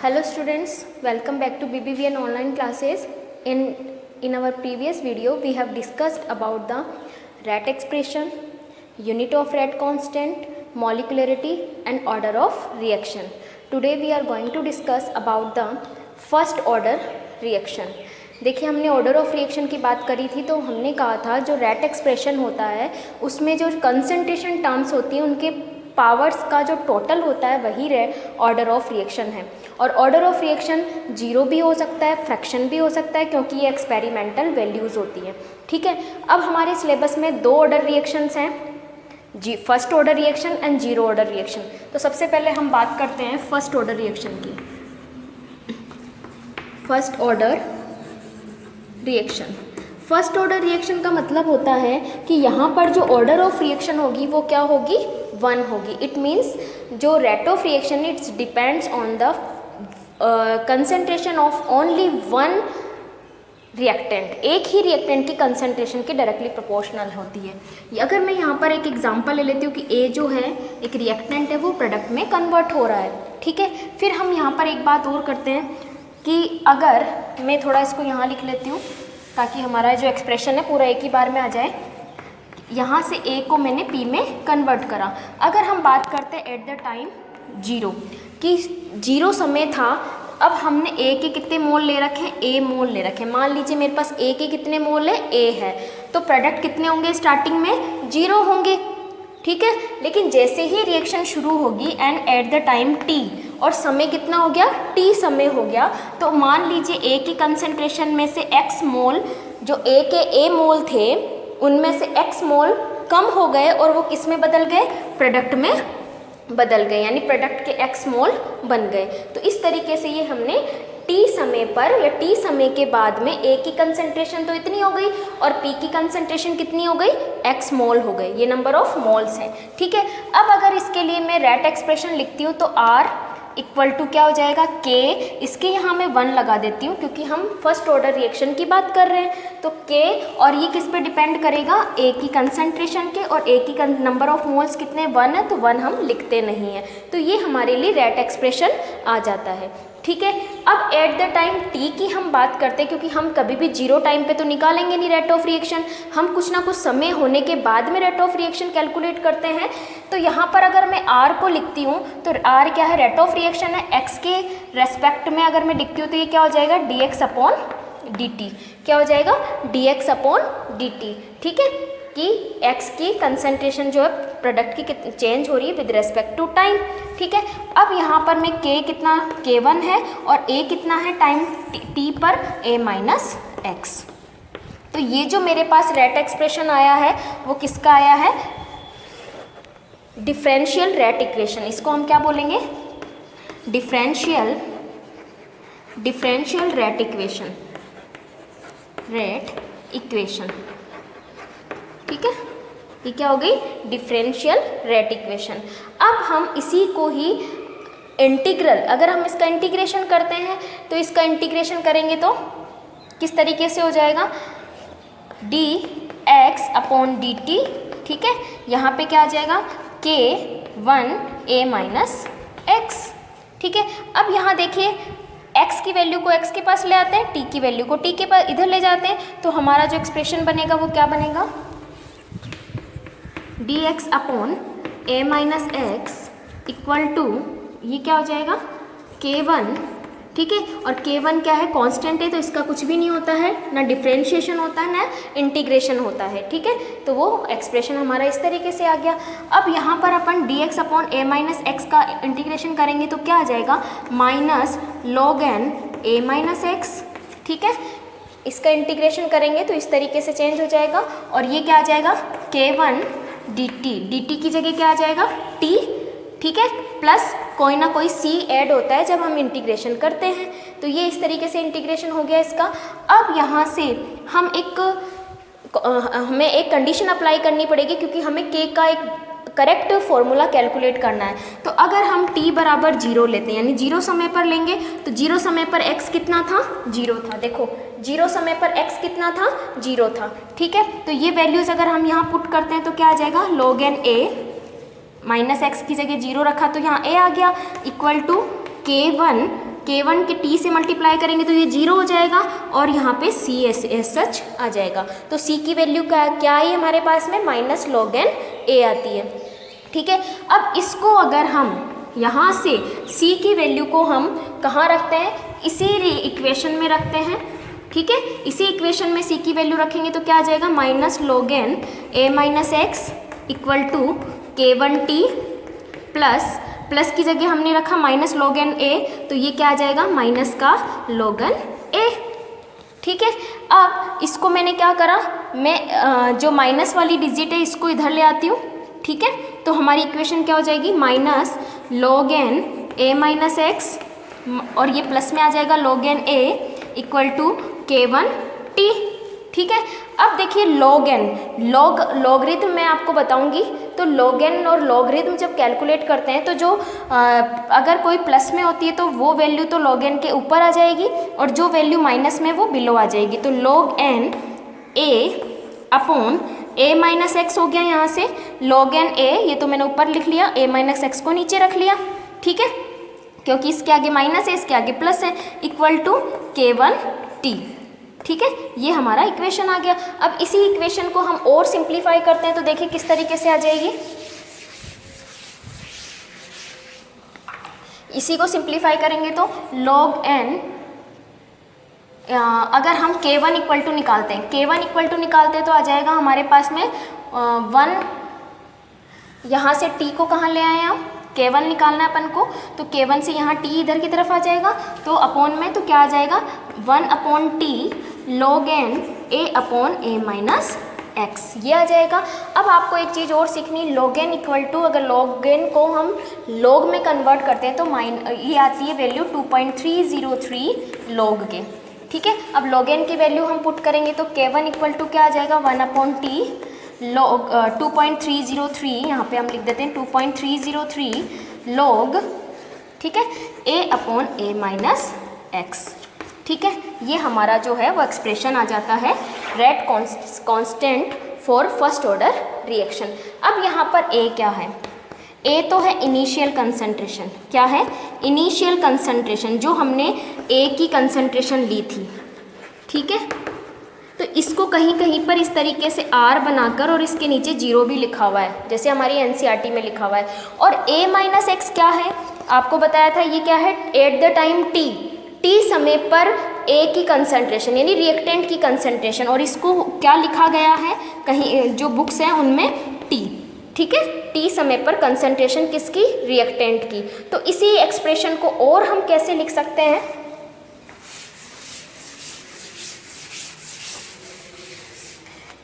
Hello students, welcome back to BBVN online classes. In our previous video, we have discussed about the rate expression, unit of rate constant, molecularity and order of reaction. Today we are going to discuss about the first order reaction. देखिए हमने order of reaction की बात करी थी तो हमने कहा था जो रेट एक्सप्रेशन होता है उसमें जो कंसंट्रेशन टर्म्स होती हैं उनके पावर्स का जो टोटल होता है वही ऑर्डर ऑफ रिएक्शन है। और ऑर्डर ऑफ रिएक्शन जीरो भी हो सकता है, फ्रैक्शन भी हो सकता है क्योंकि ये एक्सपेरिमेंटल वैल्यूज़ होती हैं। ठीक है, अब हमारे सिलेबस में दो ऑर्डर रिएक्शंस हैं, first order reaction and zero order reaction. तो सबसे पहले हम बात करते हैं फर्स्ट ऑर्डर रिएक्शन की। First order reaction, first order reaction का मतलब होता है कि यहाँ पर जो ऑर्डर ऑफ रिएक्शन होगी वो क्या होगी, वन होगी। इट मीन्स जो rate of reaction it's depends on the concentration of only one reactant, एक ही रिएक्टेंट की कंसंट्रेशन के डायरेक्टली प्रोपोर्शनल होती है। अगर मैं यहाँ पर एक एग्जांपल ले लेती हूँ कि ए जो है एक रिएक्टेंट है वो प्रोडक्ट में कन्वर्ट हो रहा है। ठीक है, फिर हम यहाँ पर एक बात और करते हैं कि अगर मैं थोड़ा इसको यहाँ लिख लेती हूँ ताकि हमारा जो एक्सप्रेशन है पूरा एक ही बार में आ जाए। यहाँ से ए को मैंने पी में कन्वर्ट करा। अगर हम बात करते हैं एट द टाइम जीरो कि जीरो समय था, अब हमने ए के कितने मोल ले रखे हैं, ए मोल ले रखे हैं। मान लीजिए मेरे पास ए के कितने मोल है, ए है, तो प्रोडक्ट कितने होंगे स्टार्टिंग में, जीरो होंगे। ठीक है, लेकिन जैसे ही रिएक्शन शुरू होगी and eight the time T और समय कितना हो गया, टी समय हो गया, तो मान लीजिए ए की कंसंट्रेशन में से एक्स मोल जो ए के ए मोल थे उनमें से एक्स मोल कम हो गए और वो किस में बदल गए, प्रोडक्ट में बदल गए, यानी प्रोडक्ट के एक्स मोल बन गए। तो इस तरीके से ये हमने टी समय पर या टी समय के बाद में ए की कंसंट्रेशन तो इतनी हो गई और पी की कंसंट्रेशन कितनी हो गई, एक्स मोल हो गई। ये नंबर ऑफ मोल्स हैं। ठीक है, अब अगर इसके लिए मैं रेट एक्सप्रेशन लिखती हूँ तो आर इक्वल टू क्या हो जाएगा, के, इसके यहाँ मैं वन लगा देती हूँ क्योंकि हम फर्स्ट ऑर्डर रिएक्शन की बात कर रहे हैं। तो के और ये किस पे डिपेंड करेगा, ए की कंसंट्रेशन के, और ए की नंबर ऑफ मोल्स कितने, वन है, तो वन हम लिखते नहीं हैं। तो ये हमारे लिए रेट एक्सप्रेशन आ जाता है। ठीक है, अब एट द टाइम टी की हम बात करते हैं क्योंकि हम कभी भी जीरो टाइम पे तो निकालेंगे नहीं रेट ऑफ रिएक्शन, हम कुछ ना कुछ समय होने के बाद में रेट ऑफ रिएक्शन कैलकुलेट करते हैं। तो यहाँ पर अगर मैं आर को लिखती हूँ तो आर क्या है, रेट ऑफ रिएक्शन है। एक्स के रेस्पेक्ट में अगर मैं लिखती हूँ तो ये क्या हो जाएगा, D x upon D T, क्या हो जाएगा, D x upon D T. ठीक है, कि x की कंसंट्रेशन जो है प्रोडक्ट की चेंज हो रही है विद रेस्पेक्ट टू टाइम। ठीक है, अब यहाँ पर मैं k कितना, k1 है और a कितना है टाइम t पर, a माइनस एक्स। तो ये जो मेरे पास रेट एक्सप्रेशन आया है वो किसका आया है, डिफरेंशियल रेट इक्वेशन। इसको हम क्या बोलेंगे, differential rate equation, rate equation. ठीक है, ये क्या हो गई, डिफरेंशियल रेट इक्वेशन। अब हम इसी को ही इंटीग्रल, अगर हम इसका इंटीग्रेशन करते हैं तो इसका इंटीग्रेशन करेंगे तो किस तरीके से हो जाएगा, D x upon D T. ठीक है, यहाँ पे क्या आ जाएगा, के वन ए माइनस एक्स। ठीक है, अब यहाँ देखिए x की वैल्यू को x के पास ले आते हैं, t की वैल्यू को t के पास इधर ले जाते हैं, तो हमारा जो एक्सप्रेशन बनेगा वो क्या बनेगा, d x upon a minus x equal to, ये क्या हो जाएगा, के वन। ठीक है, और के वन क्या है, कांस्टेंट है, तो इसका कुछ भी नहीं होता है, ना डिफरेंशिएशन होता है ना इंटीग्रेशन होता है। ठीक है, तो वो एक्सप्रेशन हमारा इस तरीके से आ गया। अब यहाँ पर अपन d x upon a minus x का इंटीग्रेशन करेंगे तो क्या आ जाएगा, minus log n a minus x. ठीक है, इसका इंटीग्रेशन करेंगे तो इस तरीके से चेंज हो जाएगा और ये क्या आ जाएगा, के वन डी टी की जगह क्या आ जाएगा, टी। ठीक है, प्लस कोई ना कोई सी ऐड होता है जब हम इंटीग्रेशन करते हैं। तो ये इस तरीके से इंटीग्रेशन हो गया इसका। अब यहाँ से हम हमें एक कंडीशन अप्लाई करनी पड़ेगी क्योंकि हमें के का एक करेक्ट फॉर्मूला कैलकुलेट करना है। तो अगर हम t बराबर जीरो लेते हैं, यानी जीरो समय पर लेंगे, तो जीरो समय पर x कितना था, जीरो था। देखो जीरो समय पर x कितना था, जीरो था। ठीक है, तो ये वैल्यूज़ अगर हम यहाँ पुट करते हैं तो क्या आ जाएगा, log n a minus x की जगह जीरो रखा तो यहाँ a आ गया, इक्वल टू k1 K1 के T से मल्टीप्लाई करेंगे तो ये 0 हो जाएगा और यहाँ पे C एस सच आ जाएगा। तो C की वैल्यू क्या है हमारे पास में माइनस log n A आती है। ठीक है, अब इसको अगर हम यहाँ से C की वैल्यू को हम कहाँ रखते हैं, इसी इक्वेशन में रखते हैं। ठीक है, इसी इक्वेशन में C की वैल्यू रखेंगे तो क्या आ जाएगा minus log n A minus x equal to K1T plus की जगह हमने रखा माइनस log n A, तो ये क्या आ जाएगा माइनस का log n A। ठीक है, अब इसको मैंने क्या करा, मैं जो माइनस वाली डिजिट है इसको इधर ले आती हूँ। ठीक है, तो हमारी इक्वेशन क्या हो जाएगी minus log n A minus x और ये प्लस में आ जाएगा log n A equal to K1T। ठीक है, अब देखिए लॉगरिथम मैं आपको बताऊंगी। तो log n और लॉगरिथम जब कैलकुलेट करते हैं तो जो अगर कोई प्लस में होती है तो वो वैल्यू तो log n के ऊपर आ जाएगी और जो वैल्यू माइनस में वो बिलो आ जाएगी। तो log n A upon A minus x हो गया यहाँ से, log n A ये तो मैंने ऊपर लिख लिया, A माइनस एक्स को नीचे रख लिया। ठीक है, क्योंकि इसके आगे माइनस है इसके आगे प्लस है, इक्वल टू K1T। ठीक है, ये हमारा इक्वेशन आ गया। अब इसी इक्वेशन को हम और सिंप्लीफाई करते हैं तो देखिए किस तरीके से आ जाएगी। इसी को सिंप्लीफाई करेंगे तो log n अगर हम K1 इक्वल टू निकालते हैं, K1 इक्वल टू निकालते हैं तो आ जाएगा हमारे पास में 1, यहाँ से T को कहाँ ले आए हम, K1 निकालना है अपन को, तो K1 से यहाँ T इधर की तरफ आ जाएगा, तो अपॉन में तो क्या आ जाएगा 1/T log n A upon A minus x, ये आ जाएगा। अब आपको एक चीज़ और सीखनी, log n इक्वल टू अगर log n को हम log में कन्वर्ट करते हैं तो ये आती है वैल्यू 2.303 log के। ठीक है, अब log n की वैल्यू हम पुट करेंगे तो K1 इक्वल टू क्या आ जाएगा 1/T log 2.303, यहाँ पे हम लिख देते हैं 2.303 log, ठीक है, A upon A minus x. ठीक है, ये हमारा जो है वो एक्सप्रेशन आ जाता है rate constant for first order reaction. अब यहाँ पर A क्या है, A तो है इनिशियल कंसंट्रेशन। क्या है, इनिशियल कंसंट्रेशन, जो हमने A की कंसंट्रेशन ली थी। ठीक है, तो इसको कहीं कहीं पर इस तरीके से R बनाकर और इसके नीचे 0 भी लिखा हुआ है, जैसे हमारी NCERT में लिखा हुआ है। और A माइनस एक्स क्या है, आपको बताया था ये क्या है, एट द टाइम T समय पर A की कंसंट्रेशन यानी रिएक्टेंट की कंसंट्रेशन, और इसको क्या लिखा गया है कहीं जो बुक्स हैं उनमें T। ठीक है, T समय पर कंसंट्रेशन किसकी, रिएक्टेंट की। तो इसी एक्सप्रेशन को और हम कैसे लिख सकते हैं,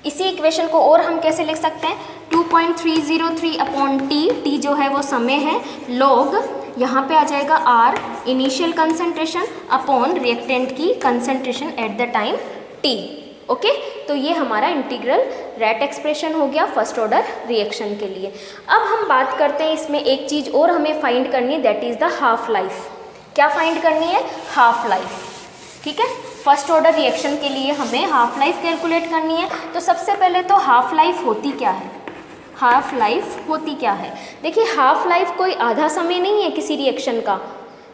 इसी इक्वेशन को और हम कैसे लिख सकते हैं, 2.303 अपॉन T जो है वो समय है, log यहाँ पे आ जाएगा R initial concentration upon reactant की concentration at the time T। Okay, तो ये हमारा इंटीग्रल रेट एक्सप्रेशन हो गया फर्स्ट ऑर्डर रिएक्शन के लिए। अब हम बात करते हैं, इसमें एक चीज़ और हमें फाइंड करनी है, that is the half life. क्या फाइंड करनी है, हाफ लाइफ। ठीक है, फर्स्ट ऑर्डर रिएक्शन के लिए हमें हाफ लाइफ कैलकुलेट करनी है। तो सबसे पहले तो हाफ लाइफ होती क्या है, हाफ लाइफ होती क्या है, देखिए हाफ लाइफ कोई आधा समय नहीं है किसी रिएक्शन का।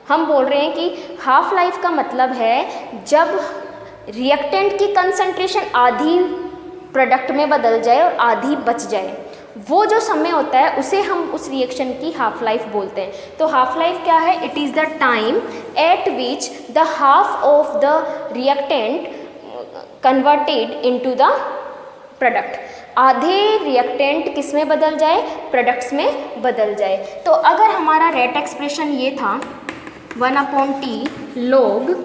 हम बोल रहे हैं कि हाफ लाइफ का मतलब है जब रिएक्टेंट की कंसंट्रेशन आधी प्रोडक्ट में बदल जाए और आधी बच जाए, वो जो समय होता है उसे हम उस रिएक्शन की हाफ लाइफ बोलते हैं। तो हाफ लाइफ क्या है, it is the time eight which the half of the reactant converted into the product. आधे रिएक्टेंट किस में बदल जाए, प्रोडक्ट्स में बदल जाए। तो अगर हमारा रेट एक्सप्रेशन ये था 1/T log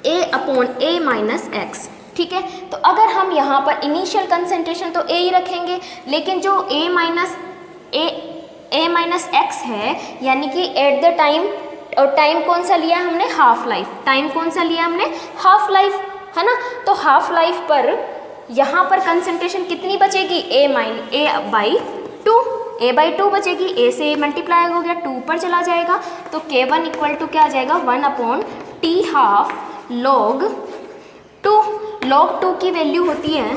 A upon A minus x. ठीक है, तो अगर हम यहाँ पर इनिशियल कंसंट्रेशन तो A ही रखेंगे, लेकिन जो A माइनस एक्स है यानी कि एट द टाइम, और टाइम कौन सा लिया हमने, हाफ लाइफ। टाइम कौन सा लिया हमने, हाफ लाइफ, है ना। तो हाफ लाइफ पर यहाँ पर कंसंट्रेशन कितनी बचेगी, A/2 बचेगी। A से मल्टीप्लाई हो गया, 2 पर चला जाएगा, तो K1 इक्वल टू क्या आ जाएगा 1/T हाफ log 2। log 2 की वैल्यू होती है,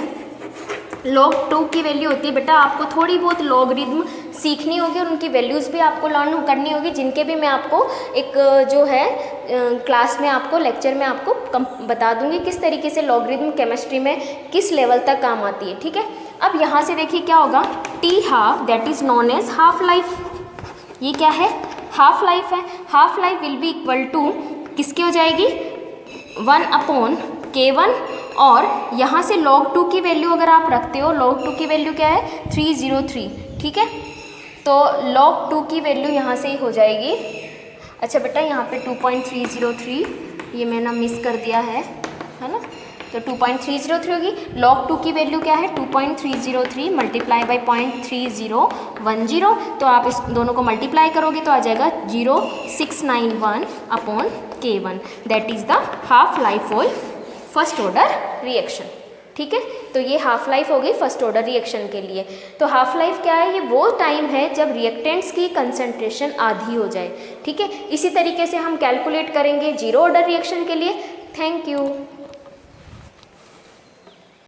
log 2 की वैल्यू होती है बेटा, आपको थोड़ी बहुत लॉगरिथम सीखनी होगी और उनकी वैल्यूज़ भी आपको लर्न करनी होगी, जिनके भी मैं आपको एक जो है क्लास में आपको लेक्चर में आपको बता दूंगी किस तरीके से लॉगरिथम केमिस्ट्री में किस लेवल तक काम आती है। ठीक है, अब यहाँ से देखिए क्या होगा, t half that is known as half life, ये क्या है, हाफ लाइफ है। Half life will be equal to किसकी हो जाएगी, 1/K1, और यहाँ से log 2 की वैल्यू अगर आप रखते हो, log 2 की वैल्यू क्या है 303। ठीक है, तो log 2 की वैल्यू यहाँ से ही हो जाएगी, अच्छा बेटा यहाँ पे 2.303 ये मैंने मिस कर दिया है ना, तो 2.303 होगी। log 2 की वैल्यू क्या है 2.303 मल्टीप्लाई बाई 0.3010, तो आप इस दोनों को मल्टीप्लाई करोगे तो आ जाएगा 0691/K1, that is the half life of first order reaction. ठीक है, तो ये हाफ लाइफ हो गई फर्स्ट ऑर्डर रिएक्शन के लिए। तो हाफ लाइफ क्या है, ये वो टाइम है जब रिएक्टेंट्स की कंसंट्रेशन आधी हो जाए। ठीक है, इसी तरीके से हम कैलकुलेट करेंगे जीरो ऑर्डर रिएक्शन के लिए। Thank you.